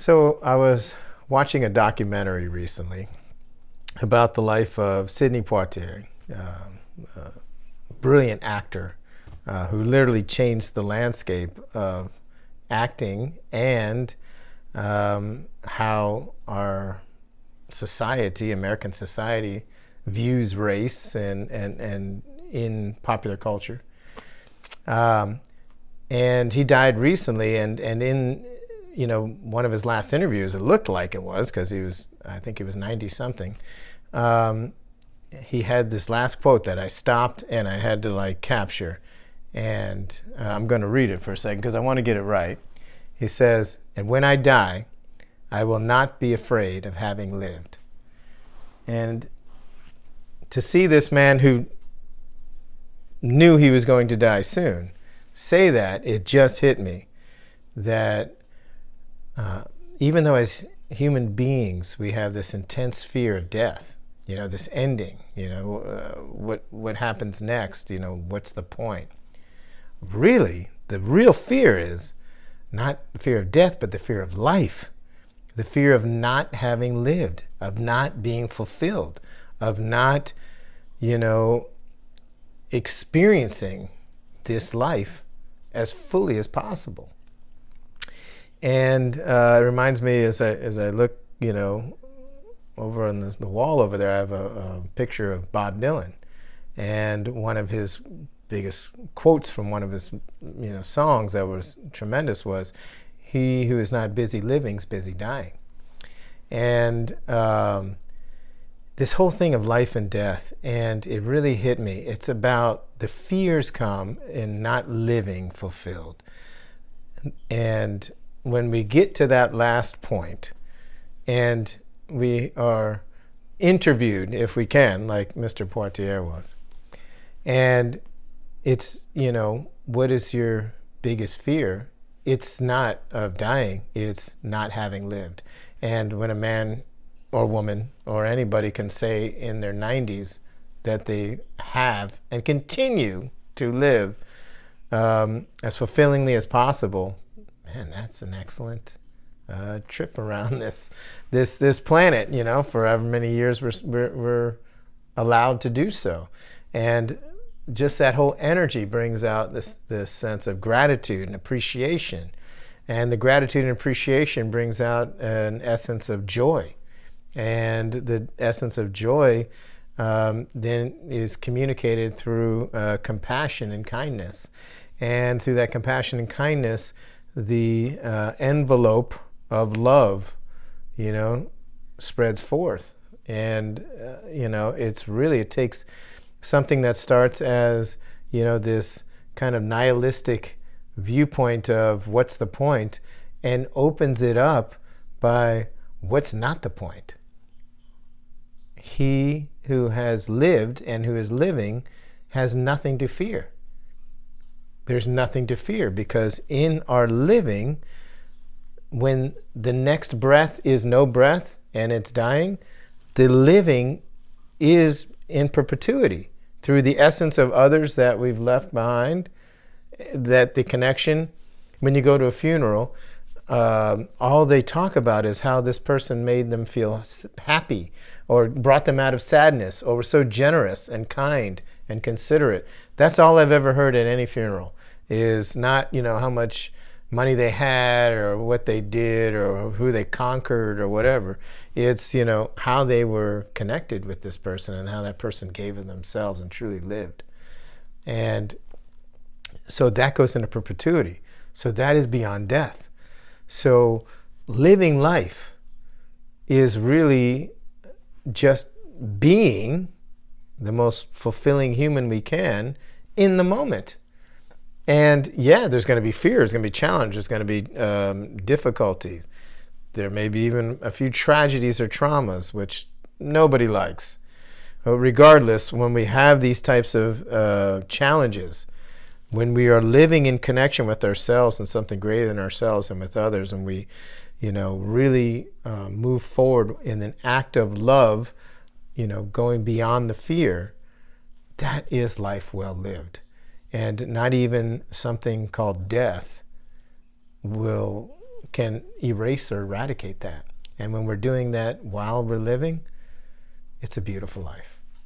So I was watching a documentary recently about the life of Sidney Poitier, a brilliant actor who literally changed the landscape of acting and how our society, American society, views race and in popular culture. And he died recently, and in one of his last interviews, it looked like it was, because I think he was 90 something. He had this last quote that I stopped and I had to capture, and I'm going to read it for a second because I want to get it right. He says, "And when I die, I will not be afraid of having lived." And to see this man who knew he was going to die soon say that, it just hit me that even though as human beings we have this intense fear of death, this ending, what happens next, what's the point? Really, the real fear is not the fear of death, but the fear of life, the fear of not having lived, of not being fulfilled, of not, experiencing this life as fully as possible. And it reminds me as I look, over on the wall over there, I have a picture of Bob Dylan, and one of his biggest quotes from one of his songs that was tremendous was, "He who is not busy living is busy dying." And this whole thing of life and death, and it really hit me. It's about the fears come in not living fulfilled. And when we get to that last point and we are interviewed, if we can, like Mr. Poitier was, and it's, what is your biggest fear? It's not of dying, it's not having lived. And when a man or woman or anybody can say in their 90s that they have and continue to live as fulfillingly as possible, man, that's an excellent trip around this planet. For however many years we're allowed to do so. And just that whole energy brings out this sense of gratitude and appreciation. And the gratitude and appreciation brings out an essence of joy. And the essence of joy then is communicated through compassion and kindness. And through that compassion and kindness, the envelope of love, spreads forth. And, it takes something that starts as, this kind of nihilistic viewpoint of what's the point, and opens it up by what's not the point. He who has lived and who is living has nothing to fear. There's nothing to fear, because in our living, when the next breath is no breath and it's dying, the living is in perpetuity through the essence of others that we've left behind, that the connection. When you go to a funeral, all they talk about is how this person made them feel happy, or brought them out of sadness, or were so generous and kind and considerate. That's all I've ever heard at any funeral, is not, how much money they had or what they did or who they conquered or whatever. It's, how they were connected with this person and how that person gave of themselves and truly lived. And so that goes into perpetuity. So that is beyond death. So living life is really just being the most fulfilling human we can in the moment. And yeah, there's going to be fear, there's going to be challenge, there's going to be difficulties. There may be even a few tragedies or traumas, which nobody likes. But regardless, when we have these types of challenges, when we are living in connection with ourselves and something greater than ourselves and with others, and we, really move forward in an act of love, going beyond the fear, that is life well lived. And not even something called death will can erase or eradicate that. And when we're doing that while we're living, it's a beautiful life.